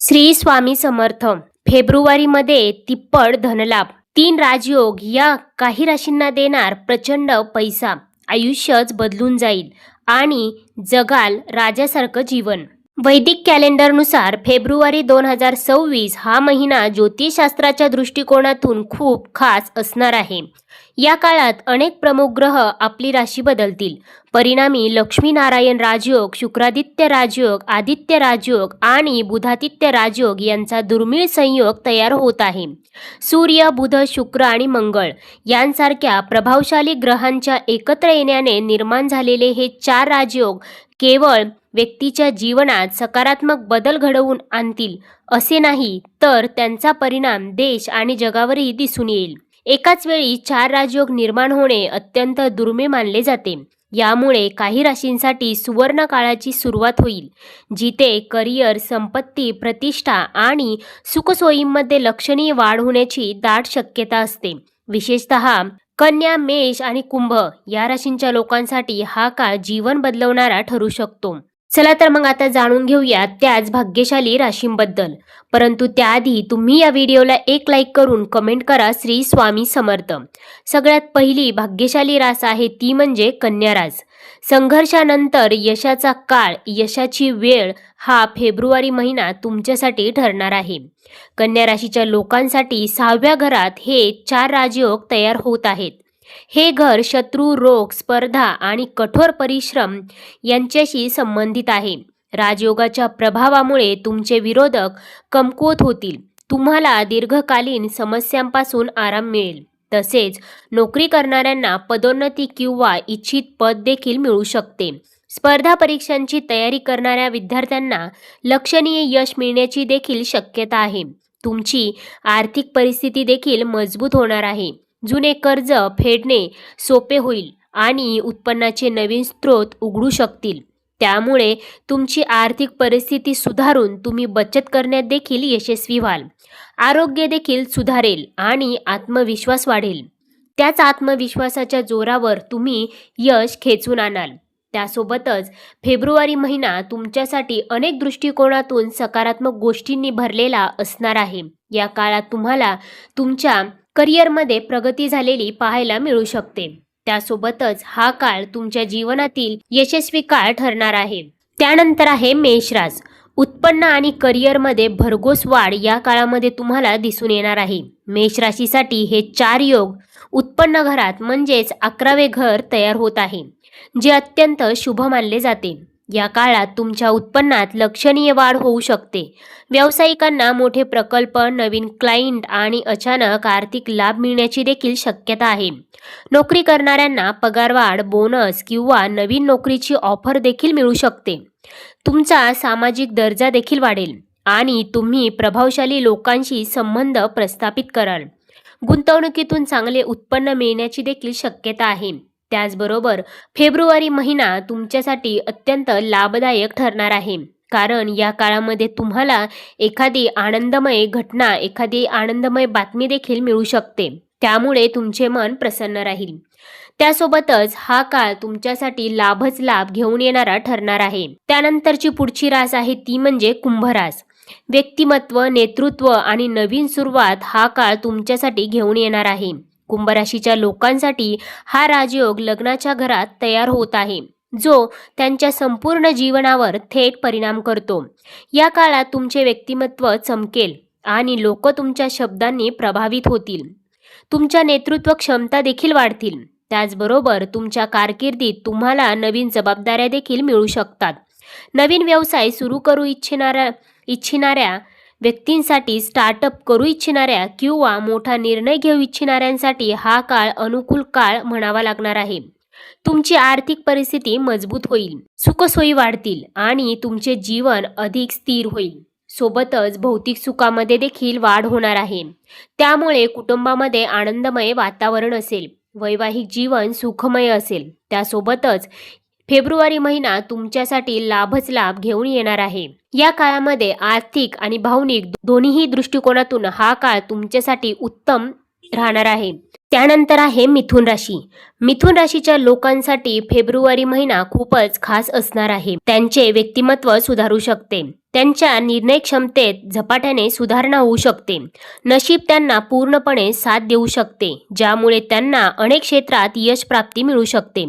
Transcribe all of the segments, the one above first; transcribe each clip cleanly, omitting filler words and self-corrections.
श्री स्वामी समर्थ. फेब्रुवारीमध्ये तिप्पट धनलाभ. 3 राजयोग या काही राशींना देणार प्रचंड पैसा. आयुष्यच बदलून जाईल आणि जगाल राजासारखं जीवन. वैदिक कॅलेंडरनुसार फेब्रुवारी 2026 हा महिना ज्योतिषशास्त्राच्या दृष्टिकोनातून खूप खास असणार आहे. या काळात अनेक प्रमुख ग्रह आपली राशी बदलतील. परिणामी लक्ष्मीनारायण राजयोग, शुक्रादित्य राजयोग, आदित्य राजयोग आणि बुधादित्य राजयोग यांचा दुर्मिळ संयोग तयार होत आहे. सूर्य, बुध, शुक्र आणि मंगळ यांसारख्या प्रभावशाली ग्रहांच्या एकत्र येण्याने निर्माण झालेले हे 4 राजयोग केवळ व्यक्तीच्या जीवनात सकारात्मक बदल घडवून आणतील असे नाही, तर त्यांचा परिणाम देश आणि जगावरही दिसून येईल. एकाच वेळी 4 राजयोग निर्माण होणे अत्यंत दुर्मिळ मानले जाते. यामुळे काही राशींसाठी सुवर्ण काळाची सुरुवात होईल, जिथे करिअर, संपत्ती, प्रतिष्ठा आणि सुखसोयींमध्ये लक्षणीय वाढ होण्याची दाट शक्यता असते. विशेषतः कन्या, मेष आणि कुंभ या राशींच्या लोकांसाठी हा काळ जीवन बदलवणारा ठरू शकतो. चला तर मग आता जाणून घेऊया त्याच भाग्यशाली राशींबद्दल. परंतु त्याआधी तुम्ही या व्हिडिओला एक लाईक करून कमेंट करा श्री स्वामी समर्थ. सगळ्यात पहिली भाग्यशाली रास आहे ती म्हणजे कन्या रास. संघर्षानंतर यशाचा काळ, यशाची वेळ हा फेब्रुवारी महिना तुमच्यासाठी ठरणार आहे. कन्या राशीच्या लोकांसाठी 6व्या घरात हे 4 राजयोग तयार होत आहेत. हे घर शत्रू, रोग, स्पर्धा आणि कठोर परिश्रम यांच्याशी संबंधित आहे. राजयोगाच्या प्रभावामुळे तुमचे विरोधक कमकुवत होतील. तुम्हाला दीर्घकालीन समस्यांपासून आराम मिळेल. तसेच नोकरी करणाऱ्यांना पदोन्नती किंवा इच्छित पद देखील मिळू शकते. स्पर्धा परीक्षांची तयारी करणाऱ्या विद्यार्थ्यांना लक्षणीय यश मिळण्याची देखील शक्यता आहे. तुमची आर्थिक परिस्थिती देखील मजबूत होणार आहे. जुने कर्ज फेडणे सोपे होईल आणि उत्पन्नाचे नवीन स्रोत उघडू शकतील. त्यामुळे तुमची आर्थिक परिस्थिती सुधारून तुम्ही बचत करण्यात देखील यशस्वी व्हाल. आरोग्य देखील सुधारेल आणि आत्मविश्वास वाढेल. त्याच आत्मविश्वासाच्या जोरावर तुम्ही यश खेचून आणाल. त्यासोबतच फेब्रुवारी महिना तुमच्यासाठी अनेक दृष्टिकोनातून सकारात्मक गोष्टींनी भरलेला असणार आहे. या काळात तुम्हाला तुमच्या करिअरमध्ये प्रगती झालेली पाहायला मिळू शकते. त्यासोबतच हा काळ तुमच्या जीवनातील यशस्वी काळ ठरणार आहे. त्यानंतर आहे मेष रास. उत्पन्न आणि करिअरमध्ये भरघोस वाढ या काळामध्ये तुम्हाला दिसून येणार आहे. मेष राशीसाठी हे 4 योग उत्पन्न घरात म्हणजेच 11वे घर तयार होत आहे, जे अत्यंत शुभ मानले जाते. या काळात तुमच्या उत्पन्नात लक्षणीय वाढ होऊ शकते. व्यावसायिकांना मोठे प्रकल्प, नवीन क्लायंट आणि अचानक आर्थिक लाभ मिळण्याची देखील शक्यता आहे. नोकरी करणाऱ्यांना पगारवाढ, बोनस किंवा नवीन नोकरीची ऑफर देखील मिळू शकते. तुमचा सामाजिक दर्जा देखील वाढेल आणि तुम्ही प्रभावशाली लोकांशी संबंध प्रस्थापित कराल. गुंतवणुकीतून चांगले उत्पन्न मिळण्याची देखील शक्यता आहे. त्याचबरोबर फेब्रुवारी महिना तुमच्यासाठी अत्यंत लाभदायक ठरणार आहे, कारण या काळामध्ये तुम्हाला एखादी आनंदमय घटना, एखादी आनंदमय बातमी देखील मिळू शकते. त्यामुळे तुमचे मन प्रसन्न राहील. त्यासोबतच हा काळ तुमच्यासाठी लाभच लाभ घेऊन येणारा ठरणार आहे. त्यानंतरची पुढची रास आहे ती म्हणजे कुंभ रास. व्यक्तिमत्व, नेतृत्व आणि नवीन सुरुवात हा काळ तुमच्यासाठी घेऊन येणार आहे. कुंभ राशीच्या लोकांसाठी हा राजयोग लग्नाच्या घरात तयार होत आहे, जो त्यांच्या संपूर्ण जीवनावर थेट परिणाम करतो. या काळात तुमचे व्यक्तिमत्व चमकेल आणि लोक तुमच्या शब्दांनी प्रभावित होतील. तुमच्या नेतृत्व क्षमता देखील वाढतील. त्याचबरोबर तुमच्या कारकिर्दीत तुम्हाला नवीन जबाबदाऱ्या देखील मिळू शकतात. नवीन व्यवसाय सुरू करू इच्छिणाऱ्या व्यक्तींसाठी, स्टार्टअप करू इच्छिणाऱ्या किंवा मोठा निर्णय घेऊ इच्छिणाऱ्यांसाठी हा काळ अनुकूल काळ म्हणावा लागणार आहे. तुमची आर्थिक परिस्थिती मजबूत होईल, सुखसोयी वाढतील आणि तुमचे जीवन अधिक स्थिर होईल. सोबतच भौतिक सुखामध्ये देखील वाढ होणार आहे. त्यामुळे कुटुंबामध्ये आनंदमय वातावरण असेल, वैवाहिक जीवन सुखमय असेल. त्यासोबतच फेब्रुवारी महिना तुमच्यासाठी लाभच लाभ घेऊन येणार आहे. या काळामध्ये आर्थिक आणि भावनिक दोन्हीही दृष्टिकोनातून हा काळ तुमच्यासाठी उत्तम राहणार आहे. त्यानंतर आहे मिथुन राशी. मिथुन राशीच्या लोकांसाठी फेब्रुवारी महिना खूपच खास असणार आहे. त्यांचे व्यक्तिमत्व सुधारू शकते. त्यांच्या निर्णय क्षमतेत झपाट्याने सुधारणा होऊ शकते. नशीब त्यांना पूर्णपणे साथ देऊ शकते, ज्यामुळे त्यांना अनेक क्षेत्रात यश प्राप्ती मिळू शकते.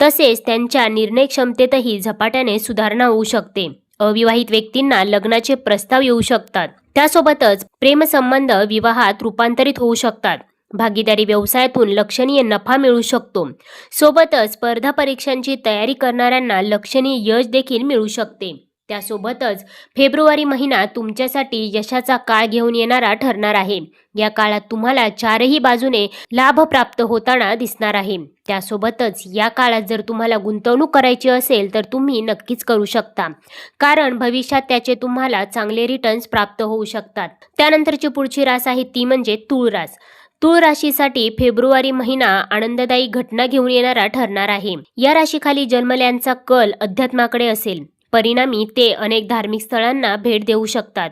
तसेच त्यांच्या निर्णय क्षमतेतही झपाट्याने सुधारणा होऊ शकते. अविवाहित व्यक्तींना लग्नाचे प्रस्ताव येऊ शकतात. त्यासोबतच प्रेमसंबंध विवाहात रूपांतरित होऊ शकतात. भागीदारी व्यवसायातून लक्षणीय नफा मिळू शकतो. सोबतच स्पर्धा परीक्षांची तयारी करणाऱ्यांना लक्षणीय यश देखील मिळू शकते. त्यासोबतच फेब्रुवारी महिना तुमच्यासाठी यशाचा काळ घेऊन येणारा ठरणार आहे. या काळात तुम्हाला चारही बाजूने लाभ प्राप्त होताना दिसणार आहे. त्यासोबतच या काळात जर तुम्हाला गुंतवणूक करायची असेल तर तुम्ही नक्कीच करू शकता, कारण भविष्यात त्याचे तुम्हाला चांगले रिटर्न्स प्राप्त होऊ शकतात. त्यानंतरची पुढची रास आहे ती म्हणजे तूळ रास. तूळ राशीसाठी फेब्रुवारी महिना आनंददायी घटना घेऊन येणारा ठरणार आहे. या राशीखाली जन्मल्यांचा कल अध्यात्माकडे असेल. परिणामी ते अनेक धार्मिक स्थळांना भेट देऊ शकतात.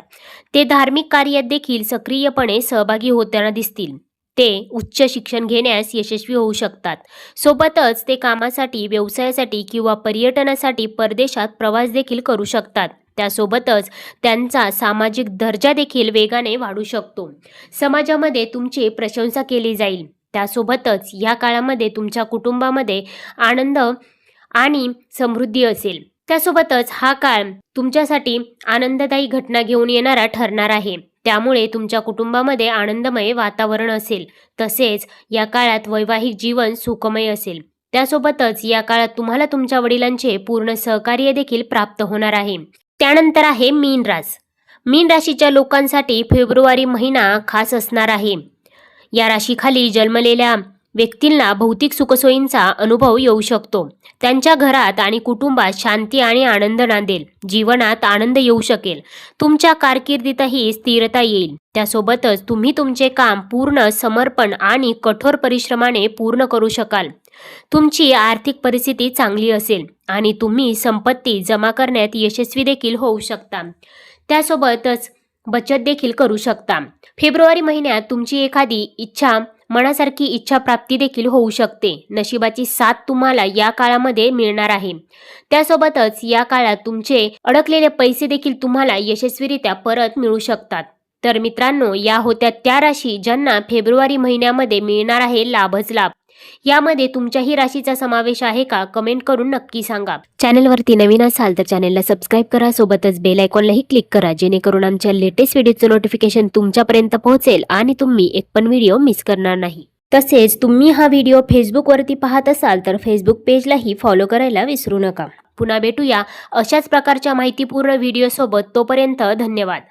ते धार्मिक कार्यात देखील सक्रियपणे सहभागी होताना दिसतील. ते उच्च शिक्षण घेण्यास यशस्वी होऊ शकतात. सोबतच ते कामासाठी, व्यवसायासाठी किंवा पर्यटनासाठी परदेशात प्रवास देखील करू शकतात. त्यासोबतच त्यांचा सामाजिक दर्जा देखील वेगाने वाढू शकतो. समाजामध्ये तुमची प्रशंसा केली जाईल. त्यासोबतच या काळामध्ये तुमच्या कुटुंबामध्ये आनंद आणि समृद्धी असेल. त्यासोबतच हा काळ तुमच्यासाठी आनंददायी घटना घेऊन येणारा ठरणार आहे. त्यामुळे तुमच्या कुटुंबामध्ये आनंदमय वातावरण असेल. तसेच या काळात वैवाहिक जीवन सुखमय असेल. त्यासोबतच या काळात तुम्हाला तुमच्या वडिलांचे पूर्ण सहकार्य देखील प्राप्त होणार आहे. त्यानंतर आहे मीन रास. मीन राशीच्या लोकांसाठी फेब्रुवारी महिना खास असणार आहे. या राशीखाली जन्मलेल्या व्यक्तींना भौतिक सुखसोयींचा अनुभव येऊ शकतो. त्यांच्या घरात आणि कुटुंबात शांती आणि आनंद नांदेल. जीवनात आनंद येऊ शकेल. तुमच्या कारकिर्दीतही स्थिरता येईल. त्यासोबतच तुम्ही तुमचे काम पूर्ण समर्पण आणि कठोर परिश्रमाने पूर्ण करू शकाल. तुमची आर्थिक परिस्थिती चांगली असेल आणि तुम्ही संपत्ती जमा करण्यात यशस्वी देखील होऊ शकता. त्यासोबतच बचत देखील करू शकता. फेब्रुवारी महिन्यात तुमची एखादी मनासारखी इच्छा प्राप्ती देखील होऊ शकते. नशिबाची साथ तुम्हाला या काळामध्ये मिळणार आहे. त्यासोबतच या काळात तुमचे अडकलेले पैसे देखील तुम्हाला यशस्वीरित्या परत मिळू शकतात. तर मित्रांनो, या होत्या त्या राशी ज्यांना फेब्रुवारी महिन्यामध्ये मिळणार आहे लाभच लाभ. यामध्ये तुमच्याही राशीचा समावेश आहे का? कमेंट करून नक्की सांगा. चॅनलवरती नवीन असाल तर चॅनलला सबस्क्राईब करा. सोबतच बेल आयकॉनलाही क्लिक करा, जेणेकरून आमच्या लेटेस्ट व्हिडिओचं नोटिफिकेशन तुमच्यापर्यंत पोहोचेल आणि तुम्ही एक पण व्हिडिओ मिस करणार नाही. तसेच तुम्ही हा व्हिडिओ फेसबुकवरती पाहत असाल तर फेसबुक पेजलाही फॉलो करायला विसरू नका. पुन्हा भेटूया अशाच प्रकारच्या माहितीपूर्ण व्हिडिओसोबत. तोपर्यंत धन्यवाद.